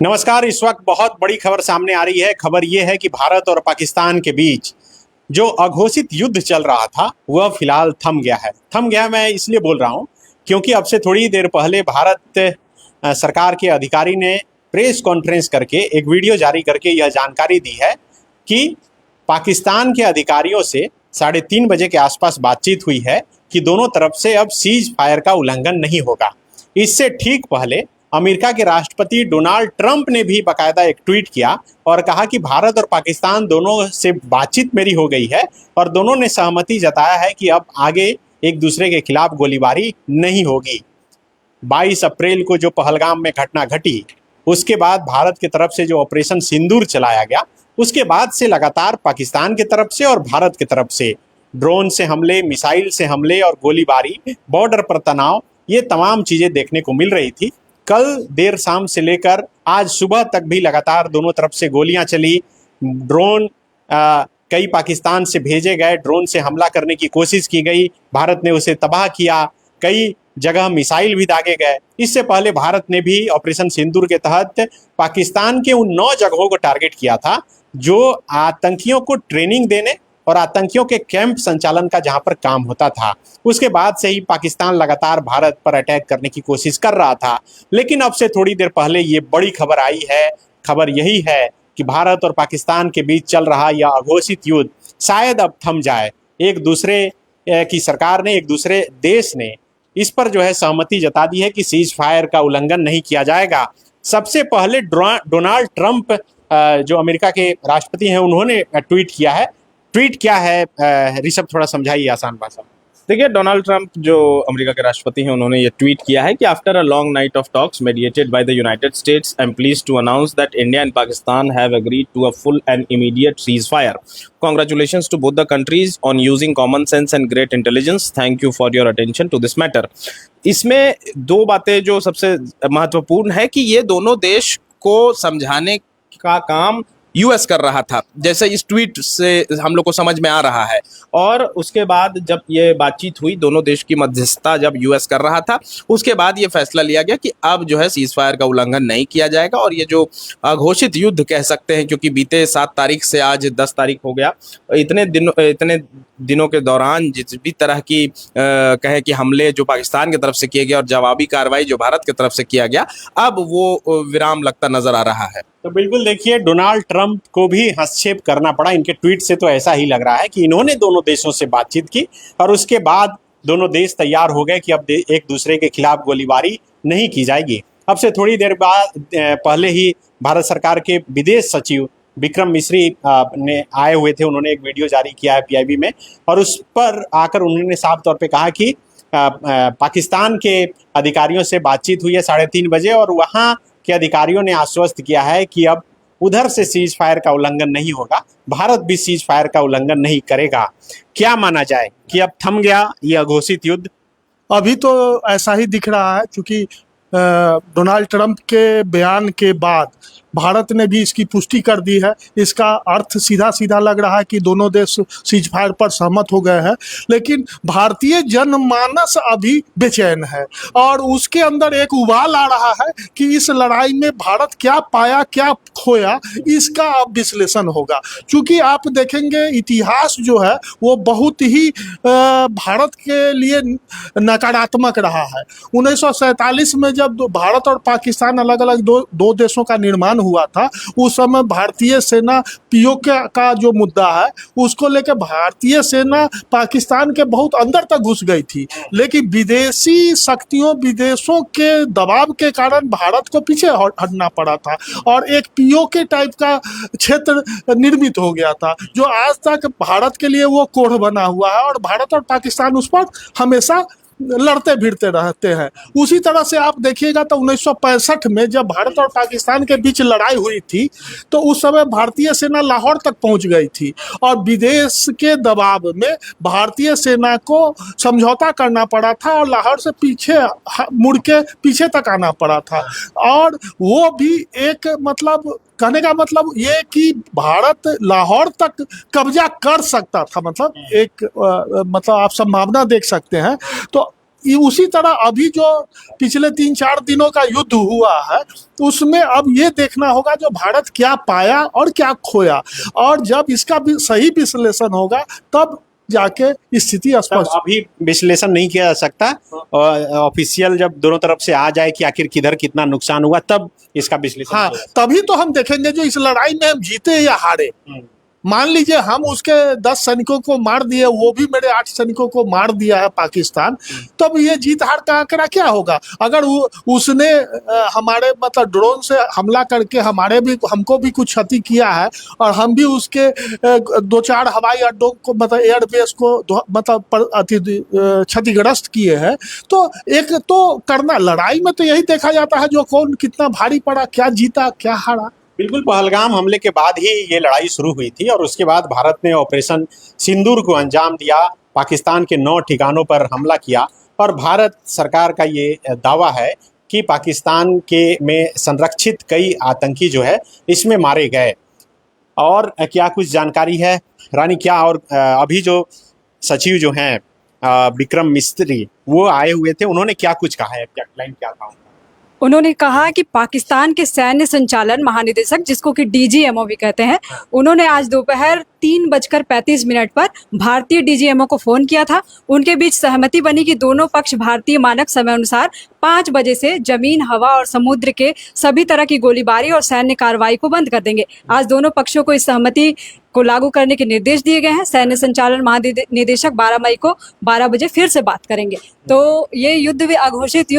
नमस्कार। इस वक्त बहुत बड़ी खबर सामने आ रही है। खबर यह है कि भारत और पाकिस्तान के बीच जो अघोषित युद्ध चल रहा था वह फिलहाल थम गया है। थम गया मैं इसलिए बोल रहा हूं क्योंकि अब से थोड़ी देर पहले भारत सरकार के अधिकारी ने प्रेस कॉन्फ्रेंस करके एक वीडियो जारी करके यह जानकारी दी है कि पाकिस्तान के अधिकारियों से 3:30 बजे के आसपास बातचीत हुई है कि दोनों तरफ से अब सीज फायर का उल्लंघन नहीं होगा। इससे ठीक पहले अमेरिका के राष्ट्रपति डोनाल्ड ट्रंप ने भी बाकायदा एक ट्वीट किया और कहा कि भारत और पाकिस्तान दोनों से बातचीत मेरी हो गई है और दोनों ने सहमति जताया है कि अब आगे एक दूसरे के खिलाफ गोलीबारी नहीं होगी। 22 अप्रैल को जो पहलगाम में घटना घटी उसके बाद भारत की तरफ से जो ऑपरेशन सिंदूर चलाया गया उसके बाद से लगातार पाकिस्तान की तरफ से और भारत की तरफ से ड्रोन से हमले, मिसाइल से हमले और गोलीबारी, बॉर्डर पर तनाव, ये तमाम चीज़ें देखने को मिल रही थी। कल देर शाम से लेकर आज सुबह तक भी लगातार दोनों तरफ से गोलियां चली। ड्रोन कई पाकिस्तान से भेजे गए, ड्रोन से हमला करने की कोशिश की गई, भारत ने उसे तबाह किया। कई जगह मिसाइल भी दागे गए। इससे पहले भारत ने भी ऑपरेशन सिंदूर के तहत पाकिस्तान के उन 9 जगहों को टारगेट किया था जो आतंकियों को ट्रेनिंग देने और आतंकियों के कैंप संचालन का जहां पर काम होता था। उसके बाद से ही पाकिस्तान लगातार भारत पर अटैक करने की कोशिश कर रहा था। लेकिन अब से थोड़ी देर पहले ये बड़ी खबर आई है। खबर यही है कि भारत और पाकिस्तान के बीच चल रहा यह अघोषित युद्ध शायद अब थम जाए। एक दूसरे की सरकार ने, एक दूसरे देश ने इस पर जो है सहमति जता दी है कि सीज फायर का उल्लंघन नहीं किया जाएगा। सबसे पहले डोनाल्ड ट्रंप जो अमेरिका के राष्ट्रपति हैं उन्होंने ट्वीट किया है। ट्वीट क्या है ऋषभ, थोड़ा समझाइए आसान भाषा में। देखिए, डोनाल्ड ट्रंप जो अमेरिका के राष्ट्रपति हैं उन्होंने ये ट्वीट किया है कि after a long night of talks mediated by the United States, I am pleased to announce that India and Pakistan have agreed to a full and immediate ceasefire. Congratulations to both the countries on using common sense and great intelligence. Thank you for your attention to this matter. इसमें दो बातें जो सबसे महत्वपूर्ण है कि ये दोनों देश को समझाने का काम यूएस कर रहा था, जैसे इस ट्वीट से हम लोग को समझ में आ रहा है। और उसके बाद जब ये बातचीत हुई, दोनों देश की मध्यस्थता जब यूएस कर रहा था, उसके बाद ये फैसला लिया गया कि अब जो है सीज फायर का उल्लंघन नहीं किया जाएगा। और ये जो अघोषित युद्ध कह सकते हैं, क्योंकि बीते 7 तारीख से आज 10 तारीख हो गया, इतने दिनों के दौरान जिस भी तरह की कहे कि हमले जो पाकिस्तान की तरफ से किए गए और जवाबी कार्रवाई जो भारत की तरफ से किया गया, अब वो विराम लगता नजर आ रहा है। तो बिल्कुल देखिए, डोनाल्ड ट्रंप को भी हस्तक्षेप करना पड़ा। इनके ट्वीट से तो ऐसा ही लग रहा है कि इन्होंने दोनों देशों से बातचीत की और उसके बाद दोनों देश तैयार हो गए कि अब एक दूसरे के खिलाफ गोलीबारी नहीं की जाएगी। अब से थोड़ी देर बाद पहले ही भारत सरकार के विदेश सचिव विक्रम मिश्री ने आए हुए थे। उन्होंने एक वीडियो जारी किया है पीआईबी में और उस पर आकर उन्होंने साफ तौर पे कहा कि पाकिस्तान के अधिकारियों से बातचीत हुई है 3:30 बजे और वहाँ के अधिकारियों ने आश्वस्त किया है कि अब उधर से सीज फायर का उल्लंघन नहीं होगा, भारत भी सीज फायर का उल्लंघन नहीं करेगा। क्या माना जाए कि अब थम गया ये अघोषित युद्ध? अभी तो ऐसा ही दिख रहा है, क्योंकि डोनाल्ड ट्रंप के बयान के बाद भारत ने भी इसकी पुष्टि कर दी है। इसका अर्थ सीधा सीधा लग रहा है कि दोनों देश सीज फायर पर सहमत हो गए हैं, लेकिन भारतीय जनमानस अभी बेचैन है और उसके अंदर एक उबाल आ रहा है कि इस लड़ाई में भारत क्या पाया क्या खोया, इसका अब विश्लेषण होगा। क्योंकि आप देखेंगे इतिहास जो है वो बहुत ही भारत के लिए नकारात्मक रहा है। 1947 में जब भारत और पाकिस्तान अलग अलग दो देशों का निर्माण हुआ था, उस समय भारतीय सेना पीओके का जो मुद्दा है उसको लेकर भारतीय सेना पाकिस्तान के बहुत अंदर तक घुस गई थी, लेकिन विदेशी शक्तियों, विदेशों के दबाव के कारण भारत को पीछे हटना पड़ा था और एक पीओके टाइप का क्षेत्र निर्मित हो गया था जो आज तक भारत के लिए वो कोढ़ बना हुआ है और भारत और पाकिस्तान उस पर हमेशा लड़ते भिड़ते रहते हैं। उसी तरह से आप देखिएगा तो 1965 में जब भारत और पाकिस्तान के बीच लड़ाई हुई थी तो उस समय भारतीय सेना लाहौर तक पहुंच गई थी और विदेश के दबाव में भारतीय सेना को समझौता करना पड़ा था और लाहौर से पीछे मुड़ के पीछे तक आना पड़ा था। और वो भी एक मतलब कहने का मतलब ये कि भारत लाहौर तक कब्जा कर सकता था, मतलब एक मतलब आप संभावना देख सकते हैं। तो उसी तरह अभी जो पिछले 3-4 दिनों का युद्ध हुआ है, उसमें अब ये देखना होगा जो भारत क्या पाया और क्या खोया, और जब इसका भी सही विश्लेषण होगा तब जाके स्थिति तब स्पष्ट। अभी विश्लेषण नहीं किया जा सकता, और ऑफिशियल जब दोनों तरफ से आ जाए कि आखिर किधर कितना नुकसान हुआ, तब इसका विश्लेषण हाँ, किया जा तभी तो हम देखेंगे जो इस लड़ाई में हम जीते या हारे। सकता। मान लीजिए हम उसके 10 सैनिकों को मार दिए, वो भी मेरे 8 सैनिकों को मार दिया है पाकिस्तान, तब ये जीत हार का आंकड़ा क्या होगा? अगर उसने हमारे मतलब ड्रोन से हमला करके हमको भी कुछ क्षति किया है, और हम भी उसके 2-4 हवाई अड्डों को मतलब एयरबेस को मतलब क्षतिग्रस्त किए हैं, तो एक तो करना, लड़ाई में तो यही देखा जाता है जो कौन कितना भारी पड़ा, क्या जीता क्या हारा। बिल्कुल, पहलगाम हमले के बाद ही ये लड़ाई शुरू हुई थी, और उसके बाद भारत ने ऑपरेशन सिंदूर को अंजाम दिया, पाकिस्तान के 9 ठिकानों पर हमला किया, और भारत सरकार का ये दावा है कि पाकिस्तान के में संरक्षित कई आतंकी जो है इसमें मारे गए। और क्या कुछ जानकारी है रानी, क्या और अभी जो सचिव जो हैं विक्रम मिस्त्री, वो आए हुए थे, उन्होंने क्या कुछ कहा है, क्या क्लाइम क्या था? उन्होंने कहा कि पाकिस्तान के सैन्य संचालन महानिदेशक, जिसको कि डीजीएमओ भी कहते हैं, उन्होंने आज दोपहर 3:35 पर भारतीय डीजीएमओ को फोन किया था। उनके बीच सहमति बनी कि दोनों पक्ष भारतीय मानक समय अनुसार 5 बजे से जमीन, हवा और समुद्र के सभी तरह की गोलीबारी और सैन्य कार्रवाई को बंद कर देंगे। आज दोनों पक्षों को इस सहमति को लागू करने के निर्देश दिए गए हैं। सैन्य संचालन महानिदेशक 12 मई को 12 बजे फिर से बात करेंगे। तो ये अघोषित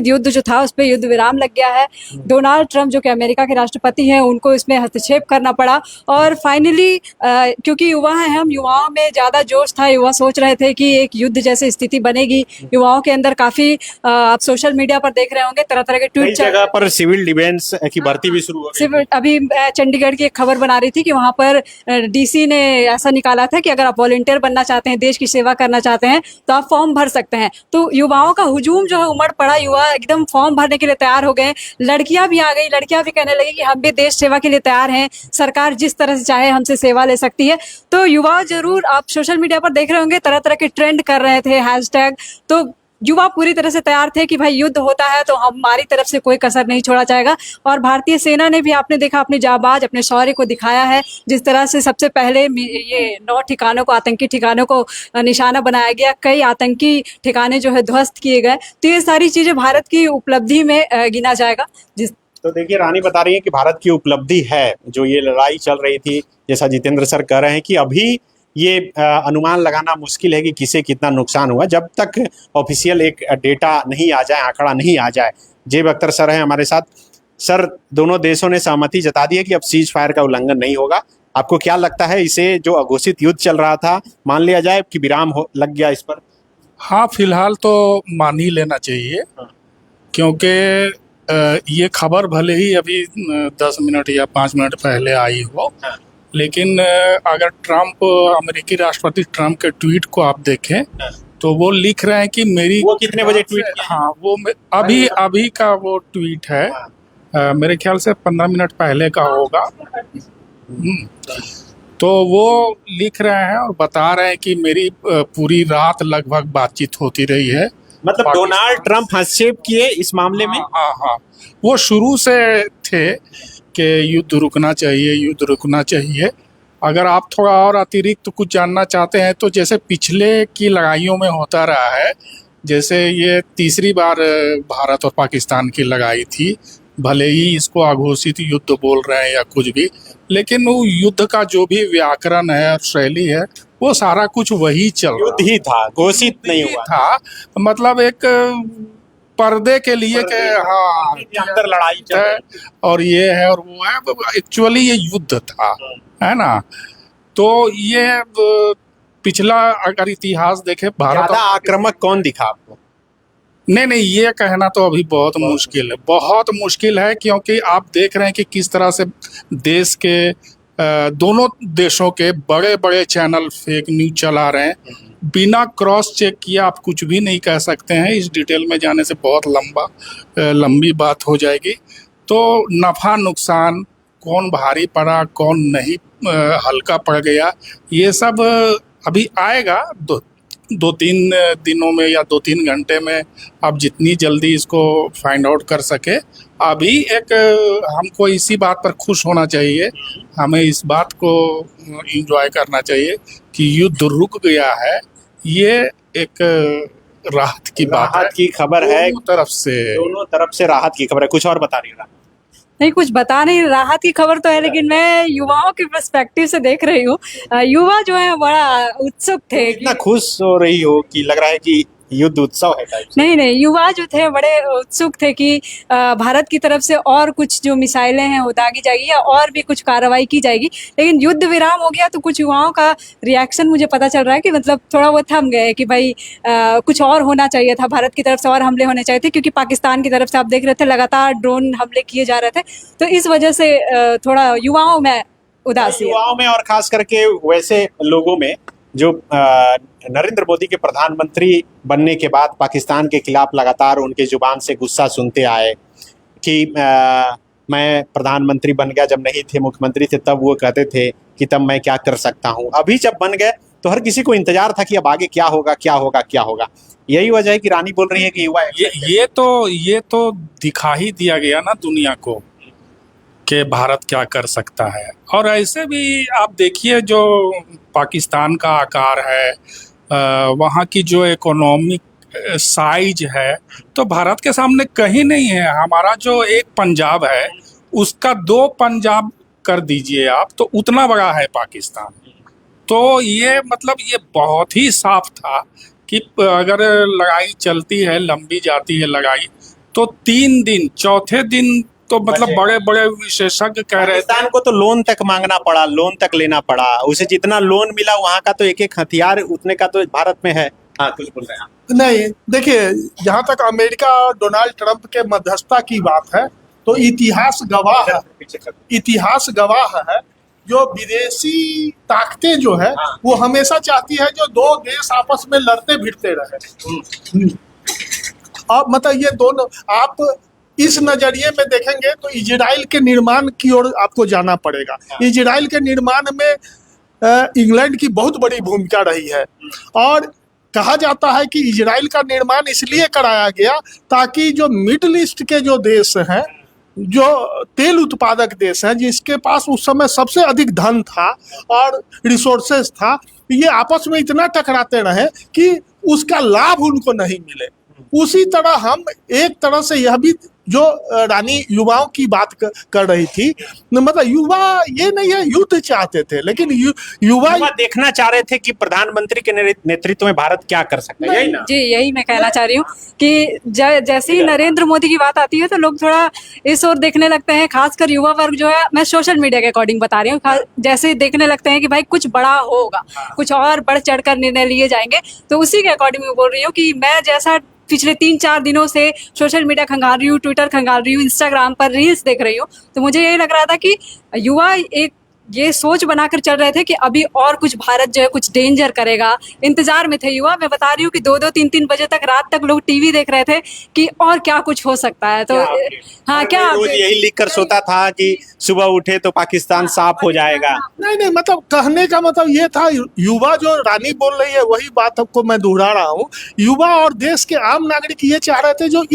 युद्ध जो था, उस पर युद्ध विराम लग गया है। डोनाल्ड ट्रंप जो कि अमेरिका के राष्ट्रपति हैं, उनको इसमें हस्तक्षेप करना पड़ा, और फाइनली क्योंकि युवा हैं हम, युवाओं में ज़्यादा जोश था। युवा सोच रहे थे कि एक युद्ध जैसी स्थिति बनेगी। युवाओं के अंदर काफ़ी, आप सोशल मीडिया पर देख रहे होंगे, तरह तरह के कई ट्वीट जगह पर सिविल डिफेंस की भर्ती भी शुरू हो गई है। अभी चंडीगढ़ की एक खबर बना रही थी कि वहां पर डीसी ने ऐसा निकाला था कि अगर आप वॉलंटियर बनना चाहते हैं, देश की सेवा करना चाहते हैं, तो आप फॉर्म भर सकते हैं। तो युवाओं का हुजूम जो है उमड़ पड़ा, युवा एकदम फॉर्म भरने के लिए तैयार हो गए। लड़कियां भी आ गई, लड़कियां भी कहने लगी कि हम भी देश सेवा के लिए तैयार हैं, सरकार जिस तरह से चाहे हमसे सेवा ले सकती है। तो युवा जरूर, आप सोशल मीडिया पर देख रहे होंगे, तरह तरह के ट्रेंड कर रहे थे, हैशटैग। तो युवा पूरी तरह से तैयार थे कि भाई युद्ध होता है तो हमारी तरफ से कोई कसर नहीं छोड़ा जाएगा। और भारतीय सेना ने भी, आपने देखा, अपने जाबाज, अपने शौर्य को दिखाया है। जिस तरह से सबसे पहले ये 9 ठिकानों को, आतंकी ठिकानों को निशाना बनाया गया, कई आतंकी ठिकाने जो है ध्वस्त किए गए। तो ये सारी चीजें भारत की उपलब्धि में गिना जाएगा। तो देखिए, रानी बता रही है कि भारत की उपलब्धि है, जो ये लड़ाई चल रही थी, जैसा जितेंद्र सर कह रहे हैं कि अभी ये अनुमान लगाना मुश्किल है कि किसे कितना नुकसान हुआ, जब तक ऑफिशियल एक डेटा नहीं आ जाए, आंकड़ा नहीं आ जाए। जेब अख्तर सर हैं हमारे साथ। सर, दोनों देशों ने सहमति जता दी है कि अब सीज फायर का उल्लंघन नहीं होगा। आपको क्या लगता है, इसे जो अघोषित युद्ध चल रहा था, मान लिया जाए कि विराम लग गया इस पर? हाँ, फिलहाल तो मान ही लेना चाहिए, क्योंकि ये खबर भले ही अभी 10 मिनट या 5 मिनट पहले आई हो, लेकिन अगर अमेरिकी राष्ट्रपति ट्रंप के ट्वीट को आप देखें तो वो लिख रहे हैं कि मेरी, वो कितने बजे ट्वीट किया? हाँ, वो अभी का वो ट्वीट है, मेरे ख्याल से 15 मिनट पहले का होगा। तो वो लिख रहे हैं और बता रहे हैं कि मेरी पूरी रात लगभग बातचीत होती रही है। मतलब डोनाल्ड ट्रंप हस्तक्षेप किए इस मामले में? हाँ, वो शुरू से थे कि युद्ध रुकना चाहिए, युद्ध रुकना चाहिए। अगर आप थोड़ा और अतिरिक्त कुछ जानना चाहते हैं तो जैसे पिछले की लड़ाइयों में होता रहा है, जैसे ये तीसरी बार भारत और पाकिस्तान की लड़ाई थी, भले ही इसको अघोषित युद्ध बोल रहे हैं या कुछ भी, लेकिन वो युद्ध का जो भी व्याकरण है और शैली है, वो सारा कुछ वही चल रहा युद्ध ही था, घोषित नहीं हुआ था। मतलब एक पर्दे के लिए के, हाँ, अंदर लड़ाई चल रही थी। और ये है और वो है, एक्चुअली ये युद्ध था, है ना। तो ये पिछला अगर इतिहास देखे, भारत ज्यादा आक्रामक कौन दिखा आपको? नहीं, ये कहना तो अभी बहुत मुश्किल है, बहुत मुश्किल है, क्योंकि आप देख रहे हैं कि किस तरह से देश के दोनों देशों के बड़े बड़े चैनल फेक न्यूज चला रहे हैं। बिना क्रॉस चेक किए आप कुछ भी नहीं कह सकते हैं। इस डिटेल में जाने से बहुत लंबी बात हो जाएगी। तो नफ़ा नुकसान, कौन भारी पड़ा, कौन नहीं हल्का पड़ गया, ये सब अभी आएगा। 2-3 दिनों में या 2-3 घंटे में आप जितनी जल्दी इसको फाइंड आउट कर सके। अभी एक हमको इसी बात पर खुश होना चाहिए, हमें इस बात को एंजॉय करना चाहिए कि युद्ध रुक गया है। ये एक राहत की बात है, राहत की खबर है, दोनों तरफ से राहत की खबर है। कुछ और बता रही हूँ। नहीं, कुछ बता नहीं, राहत की खबर तो है, लेकिन मैं युवाओं के पर्सपेक्टिव से देख रही हूँ। युवा जो है बड़ा उत्सुक थे। इतना खुश हो रही हो कि लग रहा है कि युद्ध उत्सव है टाइप से। नहीं, युवा जो थे बड़े उत्सुक थे कि भारत की तरफ से और कुछ जो मिसाइलें हैं वो दागी जाएगी या और भी कुछ कार्रवाई की जाएगी। लेकिन युद्ध विराम हो गया तो कुछ युवाओं का रिएक्शन मुझे पता चल रहा है कि मतलब थोड़ा वो थम गए कि भाई कुछ और होना चाहिए था, भारत की तरफ से और हमले होने चाहिए थे, क्योंकि पाकिस्तान की तरफ से आप देख रहे थे लगातार ड्रोन हमले किए जा रहे थे। तो इस वजह से थोड़ा युवाओं में उदासी है। युवाओं में और खास करके वैसे लोगों में जो नरेंद्र मोदी के प्रधानमंत्री बनने के बाद पाकिस्तान के खिलाफ लगातार उनके जुबान से गुस्सा सुनते आए कि मैं प्रधानमंत्री बन गया, जब नहीं थे मुख्यमंत्री थे तब वो कहते थे कि तब मैं क्या कर सकता हूं। अभी जब बन गए तो हर किसी को इंतजार था कि अब आगे क्या होगा क्या होगा क्या होगा। यही वजह है कि रानी बोल रही है कि युवा ये तो दिखा ही दिया गया ना दुनिया को कि भारत क्या कर सकता है। और ऐसे भी आप देखिए जो पाकिस्तान का आकार है, वहाँ की जो इकोनॉमिक साइज है, तो भारत के सामने कहीं नहीं है। हमारा जो एक पंजाब है उसका 2 पंजाब कर दीजिए आप, तो उतना बड़ा है पाकिस्तान। तो ये मतलब ये बहुत ही साफ था कि अगर लड़ाई चलती है, लंबी जाती है लड़ाई, तो 3 दिन, चौथे दिन तो मतलब बड़े बड़े विशेषज्ञ कह रहे थे पाकिस्तान को तो लोन तक मांगना पड़ा, लोन तक लेना पड़ा। उसे जितना लोन मिला वहां का तो एक हथियार उतने का तो भारत में है। हाँ, कुछ बोल रहे हैं। नहीं, देखिए, जहां तक अमेरिका और डोनाल्ड ट्रंप के मध्यस्थता की बात है तो इतिहास गवाह है जो विदेशी ताकतें जो है वो हमेशा चाहती है जो 2 देश आपस में लड़ते भिड़ते रहे। अब मतलब ये दोनों, आप इस नजरिए में देखेंगे तो इजराइल के निर्माण की ओर आपको जाना पड़ेगा। इजराइल के निर्माण में इंग्लैंड की बहुत बड़ी भूमिका रही है, और कहा जाता है कि इजराइल का निर्माण इसलिए कराया गया ताकि जो मिडिल ईस्ट के जो देश हैं, जो तेल उत्पादक देश हैं, जिसके पास उस समय सबसे अधिक धन था और रिसोर्सेज था, ये आपस में इतना टकराते रहे कि उसका लाभ उनको नहीं मिले। उसी तरह हम एक तरह से यह भी जो रानी युवाओं की बात कर रही थी, मतलब युवा ये नहीं है युद्ध चाहते थे, लेकिन युवा देखना चाह रहे थे कि प्रधानमंत्री के नेतृत्व में भारत क्या कर सकता है। यही ना? जी, यही मैं कहना चाह रही हूँ कि जैसे ही नरेंद्र मोदी की बात आती है तो लोग थोड़ा इस ओर देखने लगते हैं, खासकर युवा वर्ग जो है, मैं सोशल मीडिया के अकॉर्डिंग बता रही हूँ, जैसे देखने लगते हैं कि भाई कुछ बड़ा होगा, कुछ और बढ़ चढ़कर निर्णय लिए जाएंगे। तो उसी के अकॉर्डिंग मैं बोल रही हूँ कि मैं जैसा पिछले 3-4 दिनों से सोशल मीडिया खंगाल रही हूँ, ट्विटर खंगाल रही हूँ, इंस्टाग्राम पर रील्स देख रही हूँ, तो मुझे यही लग रहा था कि युवा एक ये सोच बनाकर चल रहे थे कि अभी और कुछ भारत जो है कुछ डेंजर करेगा। इंतजार में थे युवा। मैं बता रही हूँ कि 2-2, 3-3 बजे तक रात तक लोग टीवी देख रहे थे कि और क्या कुछ हो सकता है। तो हाँ, क्या रोज यही लिख कर सोता था कि सुबह उठे तो पाकिस्तान साफ हो जाएगा। नहीं, मतलब कहने का मतलब ये था, युवा जो रानी बोल रही है वही बात आपको मैं दोहरा रहा हूँ। युवा और देश के आम नागरिक ये चाह रहे थे जो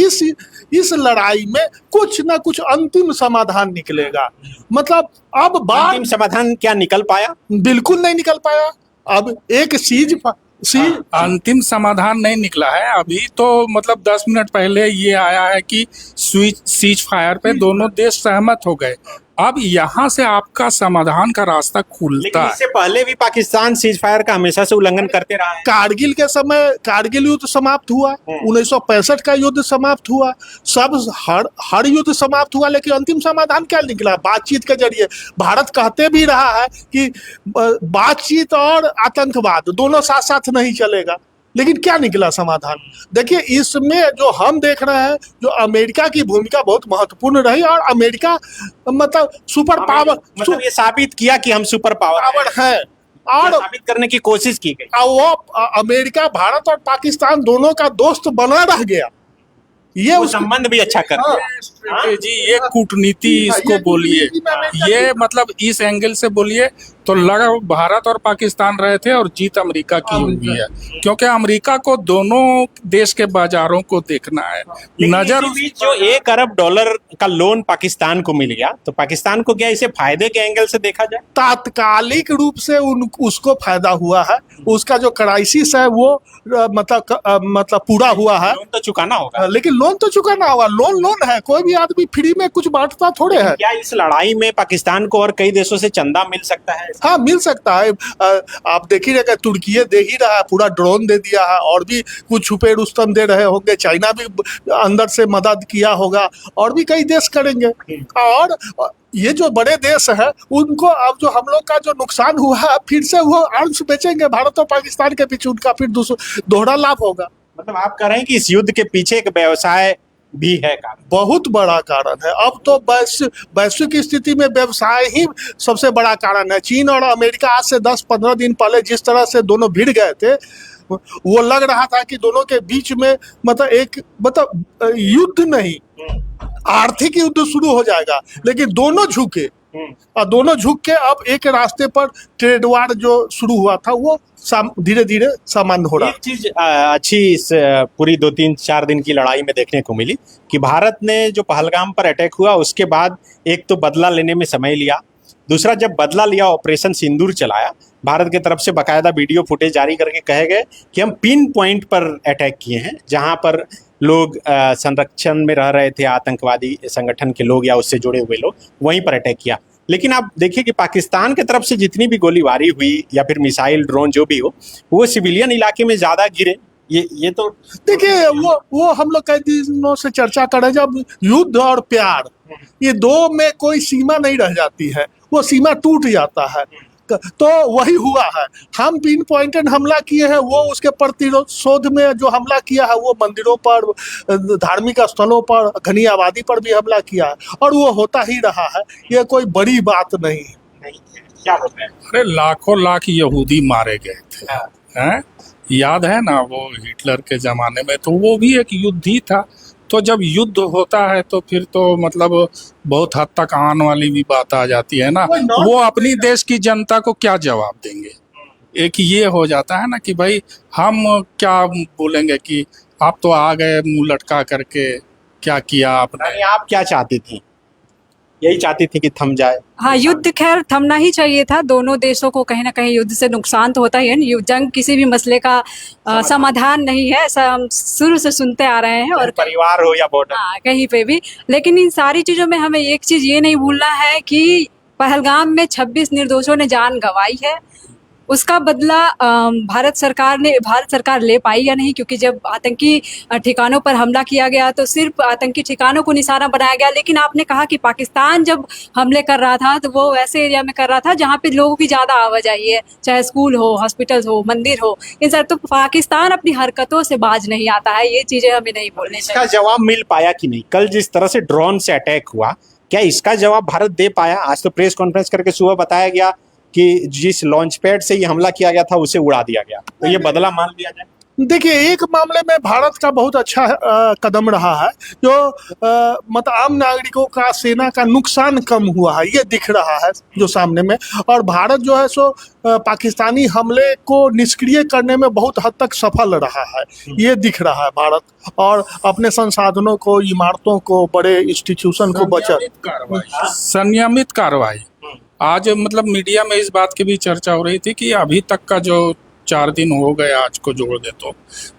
इस लड़ाई में कुछ ना कुछ अंतिम समाधान निकलेगा। मतलब अब अंतिम समाधान क्या निकल पाया? बिल्कुल नहीं निकल पाया। अब एक अंतिम समाधान नहीं निकला है अभी तो। मतलब 10 मिनट पहले ये आया है कि सीज फायर पे दोनों देश सहमत हो गए। अब यहाँ से आपका समाधान का रास्ता खुलता लेकिन है। इससे पहले भी पाकिस्तान सीज फायर का हमेशा से उल्लंघन करते रहा है। कारगिल के समय कारगिल युद्ध समाप्त हुआ, 1965 का युद्ध समाप्त हुआ, सब हर युद्ध समाप्त हुआ, लेकिन अंतिम समाधान क्या निकला? बातचीत के जरिए। भारत कहते भी रहा है कि बातचीत और आतंकवाद दोनों साथ साथ नहीं चलेगा, लेकिन क्या निकला समाधान? देखिए, इसमें जो हम देख रहे हैं, जो अमेरिका की भूमिका बहुत महत्वपूर्ण रही, और अमेरिका मतलब सुपर पावर, मतलब ये साबित किया कि हम सुपर पावर है, और साबित करने की कोशिश की गई। वो अमेरिका, भारत और पाकिस्तान दोनों का दोस्त बना रह गया। ये वो संबंध भी अच्छा कर दिया। बेटे जी ये कूटनीति इसको बोलिए, ये मतलब इस एंगल से बोलिए तो लगा भारत और पाकिस्तान रहे थे और जीत अमेरिका की हुई है, क्योंकि अमेरिका को दोनों देश के बाजारों को देखना है। नजर इसी बीच जो $1 अरब का लोन पाकिस्तान को मिल गया, तो पाकिस्तान को क्या इसे फायदे के एंगल से देखा जाए? तात्कालिक रूप से उसको फायदा हुआ है, उसका जो क्राइसिस है वो मतलब पूरा हुआ है। लोन तो चुकाना होगा। लेकिन लोन तो चुकाना होगा, लोन है, कोई भी आदमी फ्री में कुछ बांटता थोड़े है। क्या इस लड़ाई में पाकिस्तान को और कई देशों से चंदा मिल सकता है? हाँ, मिल सकता है। आप देखिएगा कि तुर्की दे ही रहा है, पूरा ड्रोन दे दिया है, और भी कुछ छुपे रुस्तम दे रहे होंगे, चाइना भी अंदर से मदद किया होगा, और भी कई देश करेंगे। और ये जो बड़े देश है उनको अब जो हम लोग का जो नुकसान हुआ है, फिर से वो आर्म्स बेचेंगे भारत और पाकिस्तान के बीच, उनका फिर दोहरा लाभ होगा। मतलब आप कह रहे हैं कि इस युद्ध के पीछे एक व्यवसाय भी है का? बहुत बड़ा कारण है। अब तो वैश्विक स्थिति में व्यवसाय ही सबसे बड़ा कारण है। चीन और अमेरिका आज से 10-15 दिन पहले जिस तरह से दोनों भिड़ गए थे, वो लग रहा था कि दोनों के बीच में मतलब युद्ध नहीं, आर्थिक युद्ध शुरू हो जाएगा। लेकिन दोनों झुके, और दोनों झुक के अब एक रास्ते पर ट्रेड वार जो शुरू हुआ था वो धीरे धीरे सामान्य हो रहा है। एक चीज अच्छी इस पूरी 2-3-4 दिन की लड़ाई में देखने को मिली कि भारत ने जो पहलगाम पर अटैक हुआ उसके बाद एक तो बदला लेने में समय लिया, दूसरा जब बदला लिया ऑपरेशन सिंदूर चलाया, भारत की तरफ से बाकायदा वीडियो फुटेज जारी करके कहे गए कि हम पिन पॉइंट पर अटैक किए हैं, जहां पर लोग संरक्षण में रह रहे थे, आतंकवादी संगठन के लोग या उससे जुड़े हुए लोग, वहीं पर अटैक किया। लेकिन आप देखिए कि पाकिस्तान की तरफ से जितनी भी गोलीबारी हुई या फिर मिसाइल ड्रोन जो भी हो, वो सिविलियन इलाके में ज्यादा गिरे। ये तो देखिए वो हम लोग कई दिनों से चर्चा कर रहे हैं, जब युद्ध और प्यार ये दो में कोई सीमा नहीं रह जाती है, वो सीमा टूट जाता है। तो वही हुआ है। हम पिन पॉइंटेड हमला किए हैं, वो उसके प्रतिशोध में जो हमला किया है वो मंदिरों पर, धार्मिक स्थलों पर, घनी आबादी पर भी हमला किया है, और वो होता ही रहा है। ये कोई बड़ी बात नहीं है। क्या बोलते हैं? अरे लाखों लाख यहूदी मारे गए थे, हैं? याद है ना वो हिटलर के जमाने में, तो वो भी एक युद्ध ही था। तो जब युद्ध होता है तो फिर तो मतलब बहुत हद तक आने वाली भी बात आ जाती है ना, वो अपनी देश की जनता को क्या जवाब देंगे। एक ये हो जाता है ना कि भाई हम क्या बोलेंगे कि आप तो आ गए मुंह लटका करके, क्या किया आपने। आप क्या चाहती थी? यही चाहती थी कि थम जाए? हाँ, युद्ध खैर थमना ही चाहिए था। दोनों देशों को कहीं ना कहीं युद्ध से नुकसान तो होता ही है। जंग किसी भी मसले का समाधान नहीं है, ऐसा हम शुरू से सुनते आ रहे हैं। और परिवार हो या बॉर्डर, हाँ, कहीं पे भी। लेकिन इन सारी चीजों में हमें एक चीज ये नहीं भूलना है कि पहलगाम में 26 निर्दोषों ने जान गंवाई है। उसका बदला भारत सरकार ले पाई या नहीं, क्योंकि जब आतंकी ठिकानों पर हमला किया गया तो सिर्फ आतंकी ठिकानों को निशाना बनाया गया। लेकिन आपने कहा कि पाकिस्तान जब हमले कर रहा था तो वो ऐसे एरिया में कर रहा था जहाँ पे लोगों की ज़्यादा आवाजाही है, चाहे स्कूल हो, हॉस्पिटल हो, मंदिर हो, इन सब। तो पाकिस्तान अपनी हरकतों से बाज नहीं आता है, ये चीज़ें हमें नहीं भूलनी इसका चाहिए। जवाब मिल पाया कि नहीं? कल जिस तरह से ड्रोन से अटैक हुआ, क्या इसका जवाब भारत दे पाया? आज तो प्रेस कॉन्फ्रेंस करके सुबह बताया गया कि जिस लॉन्च पैड से ये हमला किया गया था उसे उड़ा दिया गया, तो ये बदला मान लिया जाए? देखिए, एक मामले में भारत का बहुत अच्छा कदम रहा है, जो मतलब आम नागरिकों का, सेना का नुकसान कम हुआ है, ये दिख रहा है जो सामने में। और भारत जो है सो पाकिस्तानी हमले को निष्क्रिय करने में बहुत हद तक सफल रहा है, ये दिख रहा है। भारत और अपने संसाधनों को, इमारतों को, बड़े इंस्टीट्यूशन को संयमित कार्रवाई। आज मतलब मीडिया में इस बात की भी चर्चा हो रही थी कि अभी तक का जो 4 दिन हो गए, आज को जोड़ दे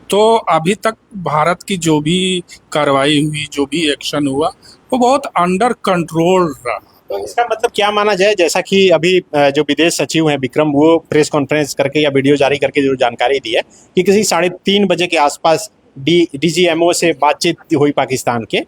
तो अभी तक भारत की जो भी कार्रवाई हुई, जो भी एक्शन हुआ, वो बहुत अंडर कंट्रोल रहा। तो इसका मतलब क्या माना जाए? जैसा कि अभी जो विदेश सचिव हैं विक्रम, वो प्रेस कॉन्फ्रेंस करके या वीडियो जारी करके जो जानकारी दी है कि किसी 3:30 बजे के आसपास DGMO से बातचीत हुई पाकिस्तान के,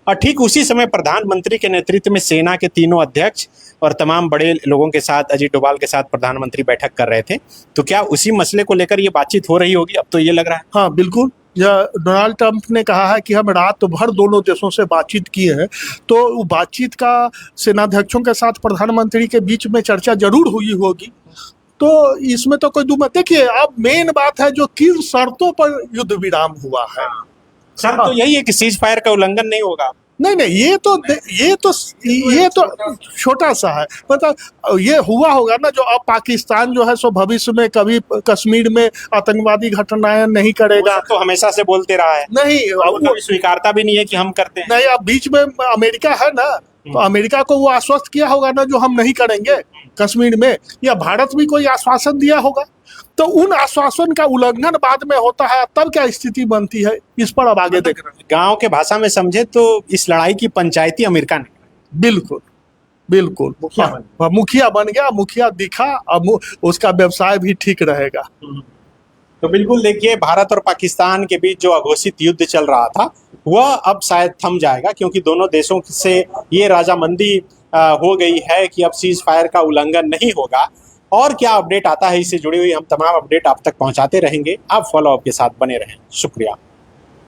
और ठीक उसी समय प्रधानमंत्री के नेतृत्व में सेना के तीनों अध्यक्ष और तमाम बड़े लोगों के साथ, अजीत डोभाल के साथ प्रधानमंत्री बैठक कर रहे थे। तो क्या उसी मसले को लेकर ये बातचीत हो रही होगी? अब तो ये लग रहा है। हाँ, बिल्कुल। डोनाल्ड ट्रंप ने कहा है कि हम रात भर दोनों देशों से बातचीत किए हैं, तो वो बातचीत का सेनाध्यक्षों के साथ प्रधानमंत्री के बीच में चर्चा जरूर हुई होगी। तो इसमें तो कोई दो मत। देखिए, अब मेन बात है जो किन शर्तों पर युद्ध विराम हुआ है। सर, तो यही है कि सीज फायर का उल्लंघन नहीं होगा। नहीं नहीं, ये तो छोटा सा है। मतलब ये हुआ होगा ना, जो अब पाकिस्तान जो है सो भविष्य में कभी कश्मीर में आतंकवादी घटनाएं नहीं करेगा। वो सब तो हमेशा से बोलते रहा है, नहीं, वो कभी स्वीकारता भी नहीं है कि हम करते हैं। नहीं, अब बीच में अमेरिका है ना, तो अमेरिका को वो आश्वस्त किया होगा ना जो हम नहीं करेंगे कश्मीर में, या भारत भी कोई आश्वासन दिया होगा। तो उन आश्वासन का उल्लंघन बाद में होता है, तब क्या स्थिति बनती है, इस पर अब आगे देख रहे हैं। गांव के भाषा में समझे तो इस लड़ाई की पंचायती अमेरिका ने बिल्कुल बिल्कुल, मुखिया हाँ, बन मुखिया बन गया, मुखिया दिखा, अब उसका व्यवसाय भी ठीक रहेगा। तो बिल्कुल देखिए, भारत और पाकिस्तान के बीच जो अघोषित युद्ध चल रहा था वह अब शायद थम जाएगा, क्योंकि दोनों देशों से ये राजामंदी हो गई है कि अब सीज फायर का उल्लंघन नहीं होगा। और क्या अपडेट आता है इससे जुड़ी हुई हम तमाम अपडेट आप तक पहुंचाते रहेंगे। आप फॉलो अप के साथ बने रहें। शुक्रिया।